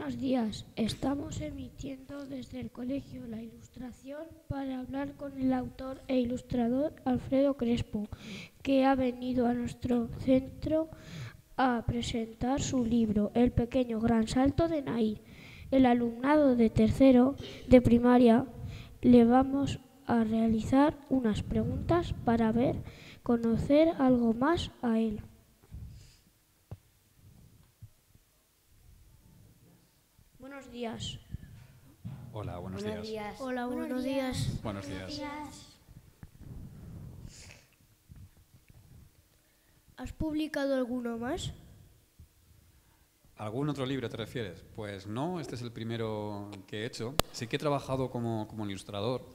Buenos días. Estamos emitiendo desde el Colegio La Ilustración para hablar con el autor e ilustrador Alfredo Crespo, que ha venido a nuestro centro a presentar su libro El pequeño gran salto de Nair. El alumnado de tercero de primaria le vamos a realizar unas preguntas para conocer algo más a él. Buenos días. Hola, buenos días. Hola, buenos días. Buenos días. ¿Has publicado alguno más? ¿Algún otro libro te refieres? Pues no, este es el primero que he hecho. Sí que he trabajado como ilustrador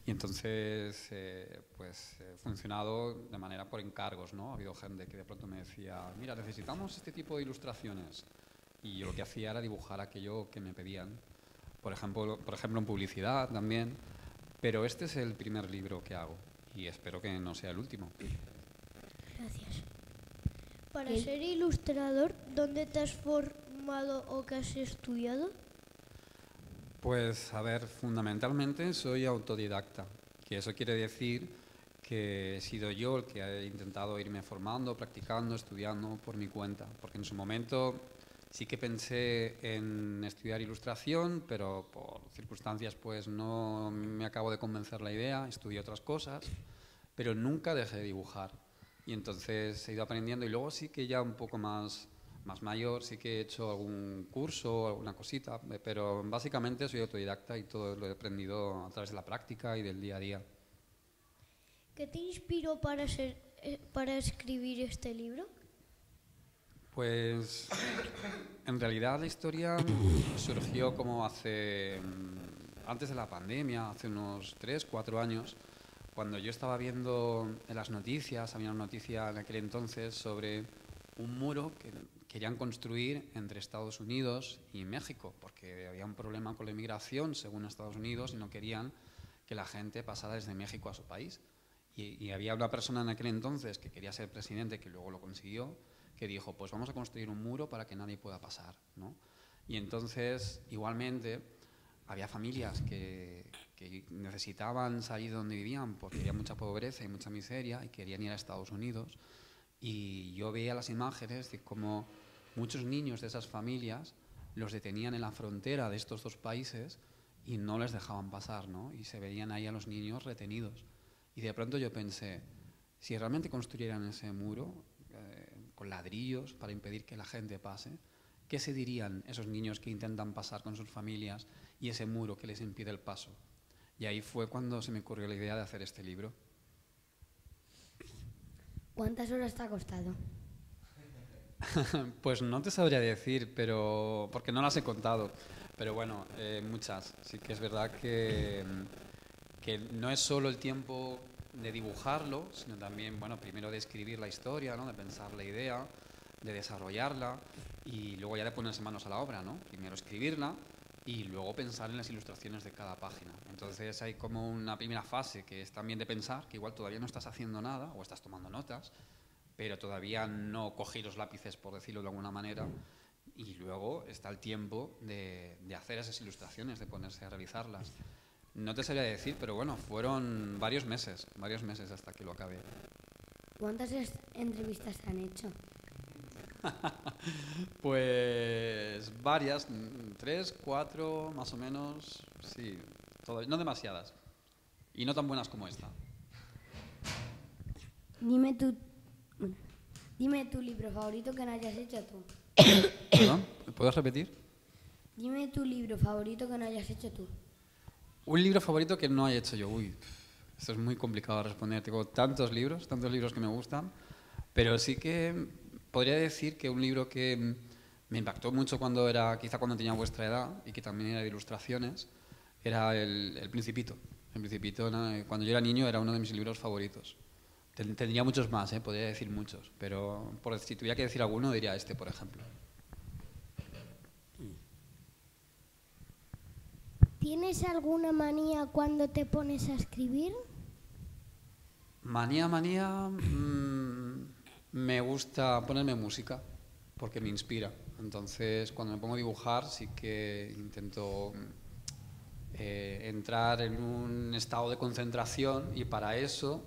y entonces he funcionado de manera por encargos, ¿no? Ha habido gente que de pronto me decía, mira, necesitamos este tipo de ilustraciones. Y yo lo que hacía era dibujar aquello que me pedían. Por ejemplo, en publicidad también. Pero este es el primer libro que hago y espero que no sea el último. Gracias. Para ser ilustrador, ¿dónde te has formado o qué has estudiado? Pues, a ver, fundamentalmente soy autodidacta, que eso quiere decir que he sido yo el que he intentado irme formando, practicando, estudiando por mi cuenta, porque en su momento sí que pensé en estudiar ilustración, pero por circunstancias pues no me acabo de convencer la idea, estudié otras cosas, pero nunca dejé de dibujar. Y entonces he ido aprendiendo y luego sí que ya un poco más mayor, sí que he hecho algún curso, alguna cosita, pero básicamente soy autodidacta y todo lo he aprendido a través de la práctica y del día a día. ¿Qué te inspiró para escribir este libro? Pues en realidad la historia surgió como antes de la pandemia, hace unos 3, 4 años, cuando yo estaba viendo en las noticias, había una noticia en aquel entonces sobre un muro que querían construir entre Estados Unidos y México, porque había un problema con la inmigración según Estados Unidos y no querían que la gente pasara desde México a su país. Y había una persona en aquel entonces que quería ser presidente, que luego lo consiguió, que dijo, pues vamos a construir un muro para que nadie pueda pasar, ¿no? Y entonces, igualmente, había familias que necesitaban salir de donde vivían porque había mucha pobreza y mucha miseria y querían ir a Estados Unidos. Y yo veía las imágenes de cómo muchos niños de esas familias los detenían en la frontera de estos dos países y no les dejaban pasar, ¿no? Y se veían ahí a los niños retenidos. Y de pronto yo pensé, si realmente construyeran ese muro con ladrillos para impedir que la gente pase, ¿qué se dirían esos niños que intentan pasar con sus familias y ese muro que les impide el paso? Y ahí fue cuando se me ocurrió la idea de hacer este libro. ¿Cuántas horas te ha costado? Pues no te sabría decir, pero porque no las he contado. Pero bueno, muchas. Sí que es verdad que no es solo el tiempo de dibujarlo, sino también, bueno, primero de escribir la historia, ¿no? De pensar la idea, de desarrollarla y luego ya de ponerse manos a la obra, ¿no? Primero escribirla y luego pensar en las ilustraciones de cada página. Entonces hay como una primera fase que es también de pensar, que igual todavía no estás haciendo nada o estás tomando notas, pero todavía no cogí los lápices, por decirlo de alguna manera, y luego está el tiempo de hacer esas ilustraciones, de ponerse a realizarlas. No te sabría decir, pero bueno, fueron varios meses hasta que lo acabé. ¿Cuántas entrevistas te han hecho? Pues varias, 3, 4, más o menos, sí, no demasiadas, y no tan buenas como esta. Dime tu libro favorito que no hayas hecho tú. ¿Perdón? ¿Puedes repetir? Dime tu libro favorito que no hayas hecho tú. Un libro favorito que no haya hecho yo. Uy, esto es muy complicado de responder. Tengo tantos libros que me gustan, pero sí que podría decir que un libro que me impactó mucho quizá cuando tenía vuestra edad y que también era de ilustraciones, era El Principito. El Principito, cuando yo era niño, era uno de mis libros favoritos. Tendría muchos más, podría decir muchos, pero si tuviera que decir alguno, diría este, por ejemplo. ¿Tienes alguna manía cuando te pones a escribir? Manía, me gusta ponerme música, porque me inspira. Entonces, cuando me pongo a dibujar, sí que intento entrar en un estado de concentración y para eso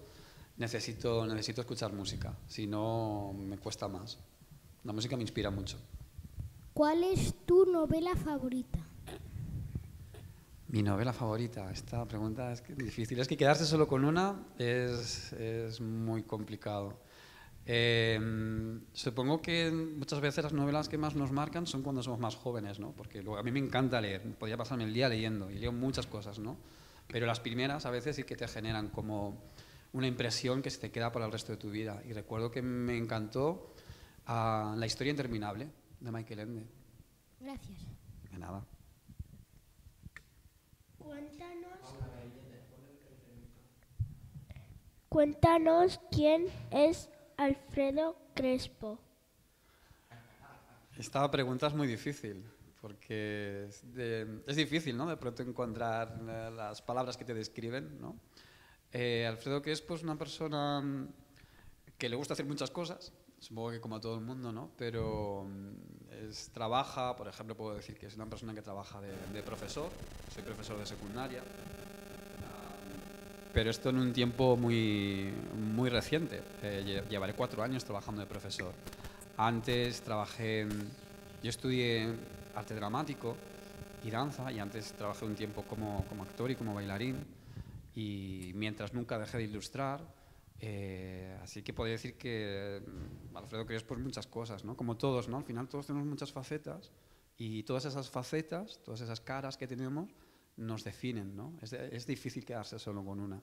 necesito escuchar música, si no me cuesta más. La música me inspira mucho. ¿Cuál es tu novela favorita? Mi novela favorita, esta pregunta es difícil. Es que quedarse solo con una es muy complicado. Supongo que muchas veces las novelas que más nos marcan son cuando somos más jóvenes, ¿no? Porque luego, a mí me encanta leer, podría pasarme el día leyendo y leo muchas cosas, ¿no? Pero las primeras a veces sí que te generan como una impresión que se te queda para el resto de tu vida. Y recuerdo que me encantó La historia interminable de Michael Ende. Gracias. De nada. Cuéntanos quién es Alfredo Crespo. Esta pregunta es muy difícil, porque es difícil, ¿no? De pronto encontrar las palabras que te describen, ¿no? Alfredo Crespo es una persona que le gusta hacer muchas cosas, supongo que como a todo el mundo, ¿no? Pero trabaja, por ejemplo, puedo decir que es una persona que trabaja de profesor, soy profesor de secundaria, pero esto en un tiempo muy reciente. Llevaré 4 años trabajando de profesor. Antes yo estudié arte dramático y danza, y antes trabajé un tiempo como actor y como bailarín, y mientras nunca dejé de ilustrar. Así que podría decir que Alfredo Crespo es muchas cosas, ¿no? Como todos, ¿no? Al final todos tenemos muchas facetas, y todas esas facetas, todas esas caras que tenemos, nos definen, ¿no? Es difícil quedarse solo con una.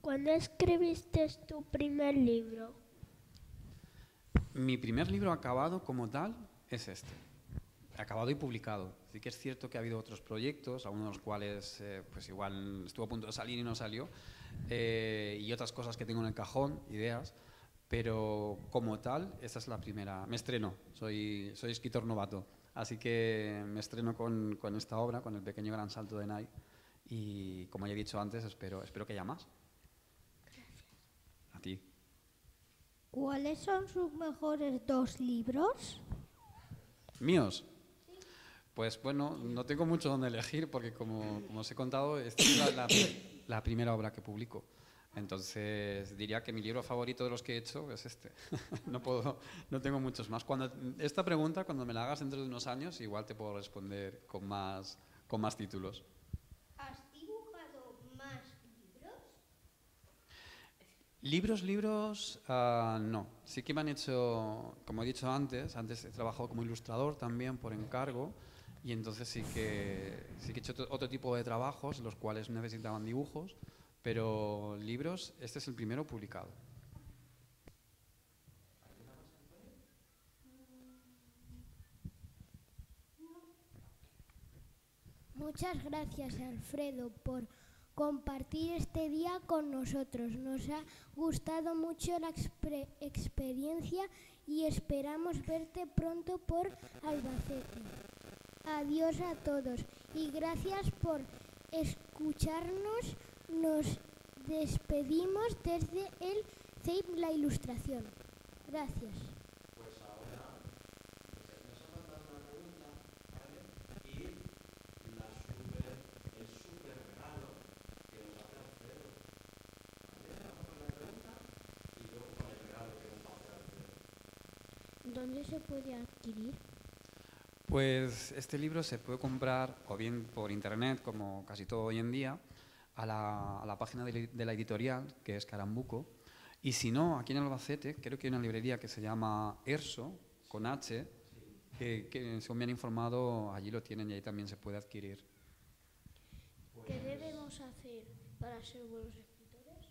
¿Cuándo escribiste tu primer libro? Mi primer libro acabado como tal es este. Acabado y publicado. Sí que es cierto que ha habido otros proyectos, algunos de los cuales pues igual estuvo a punto de salir y no salió, y otras cosas que tengo en el cajón, ideas, pero como tal, esta es la primera. Me estreno, soy escritor novato. Así que me estreno con esta obra, con El pequeño gran salto de Nike, y como ya he dicho antes, espero que haya más. Gracias. A ti. ¿Cuáles son sus mejores 2 libros? ¿Míos? Pues bueno, no tengo mucho donde elegir porque como os he contado, esta es la primera obra que publico. Entonces diría que mi libro favorito de los que he hecho es este. No tengo muchos más. Esta pregunta, cuando me la hagas dentro de unos años, igual te puedo responder con más títulos. ¿Has dibujado más libros? Libros, no. Sí que me han hecho, como he dicho antes he trabajado como ilustrador también por encargo, y entonces sí que he hecho otro tipo de trabajos, los cuales necesitaban dibujos, pero libros, este es el primero publicado. Muchas gracias, Alfredo, por compartir este día con nosotros. Nos ha gustado mucho la experiencia y esperamos verte pronto por Albacete. Adiós a todos y gracias por escucharnos. Nos despedimos desde el CEIP La Ilustración. Gracias. Pues ahora nos ha mandado una pregunta, ¿vale? Y el súper regalo que nos hace Alfredo. ¿Vale? Vamos con la pregunta y luego con el regalo que nos hace Alfredo. ¿Dónde se puede adquirir? Pues este libro se puede comprar o bien por internet, como casi todo hoy en día, a la página de la editorial, que es Carambuco, y si no, aquí en Albacete creo que hay una librería que se llama Erso, con H, que según me han informado, allí lo tienen y ahí también se puede adquirir. ¿Qué debemos hacer para ser buenos escritores?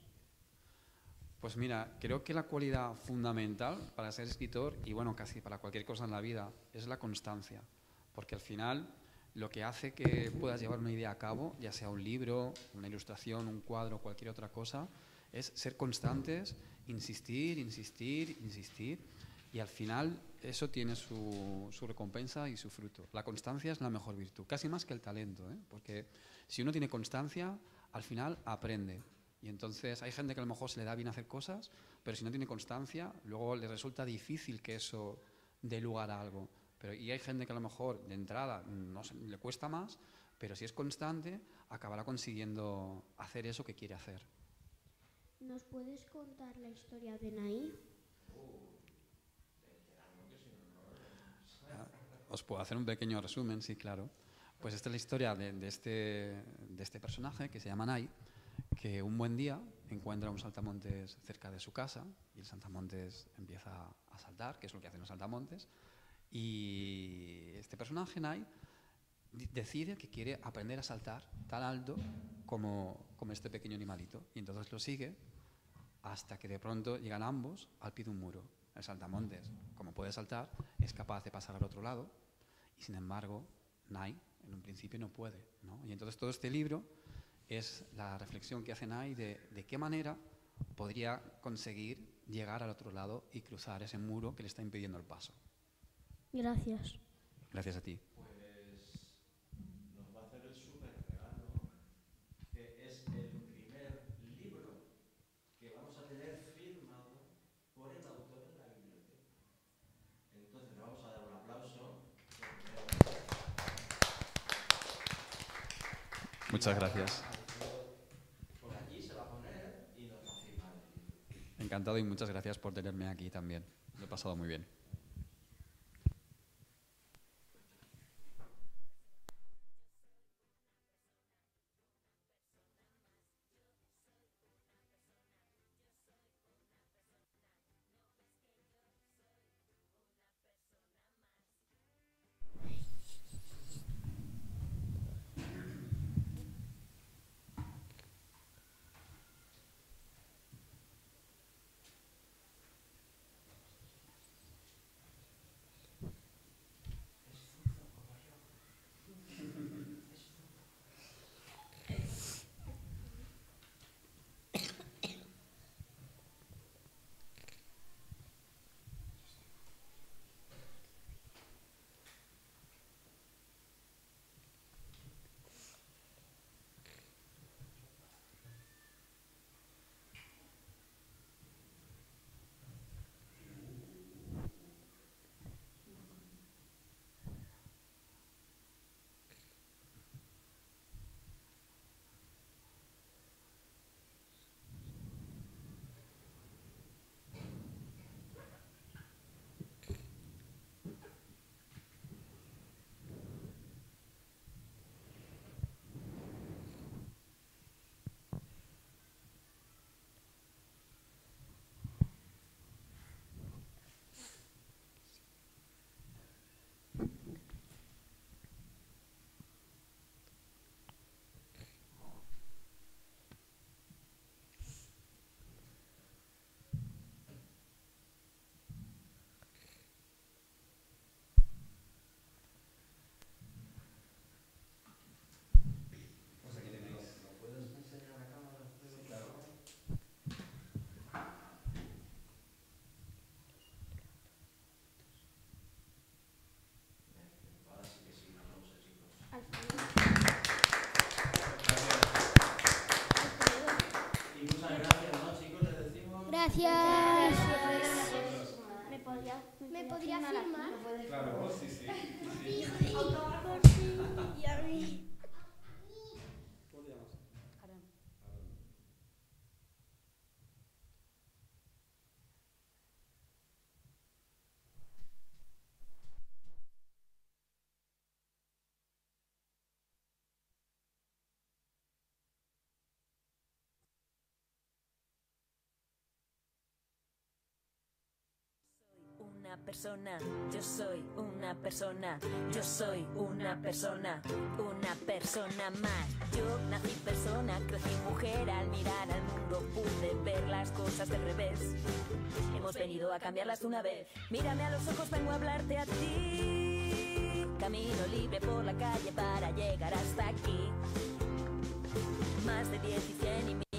Pues mira, creo que la cualidad fundamental para ser escritor, y bueno, casi para cualquier cosa en la vida, es la constancia, porque al final lo que hace que puedas llevar una idea a cabo, ya sea un libro, una ilustración, un cuadro, cualquier otra cosa, es ser constantes, insistir, insistir, insistir, y al final eso tiene su recompensa y su fruto. La constancia es la mejor virtud, casi más que el talento, ¿eh? Porque si uno tiene constancia, al final aprende. Y entonces hay gente que a lo mejor se le da bien hacer cosas, pero si no tiene constancia, luego le resulta difícil que eso dé lugar a algo. Y hay gente que a lo mejor de entrada le cuesta más, pero si es constante, acabará consiguiendo hacer eso que quiere hacer. ¿Nos puedes contar la historia de Naí? Os puedo hacer un pequeño resumen, sí, claro. Pues esta es la historia de este personaje que se llama Nai, que un buen día encuentra un saltamontes cerca de su casa y el saltamontes empieza a saltar, que es lo que hacen los saltamontes, y este personaje, Nai, decide que quiere aprender a saltar tan alto como este pequeño animalito, y entonces lo sigue hasta que de pronto llegan ambos al pie de un muro. El saltamontes, como puede saltar, es capaz de pasar al otro lado, y sin embargo, Nai en un principio no puede, ¿no? Y entonces todo este libro es la reflexión que hace Nai de qué manera podría conseguir llegar al otro lado y cruzar ese muro que le está impidiendo el paso. Gracias. Gracias a ti. Pues nos va a hacer el súper regalo, que es el primer libro que vamos a tener firmado por el autor en la biblioteca. Entonces le vamos a dar un aplauso. Muchas gracias. Por allí se va a poner y nos va a firmar el libro. Encantado y muchas gracias por tenerme aquí también. Lo he pasado muy bien. Gracias. ¿Me podría firmar? Claro, sí, sí. Y a mí. ¿Cómo te llamas? Una persona, yo soy una persona, yo soy una persona más. Yo nací persona, crecí mujer, al mirar al mundo pude ver las cosas del revés. Hemos venido a cambiarlas una vez, mírame a los ojos, vengo a hablarte a ti. Camino libre por la calle para llegar hasta aquí. Más de 10 y 100 y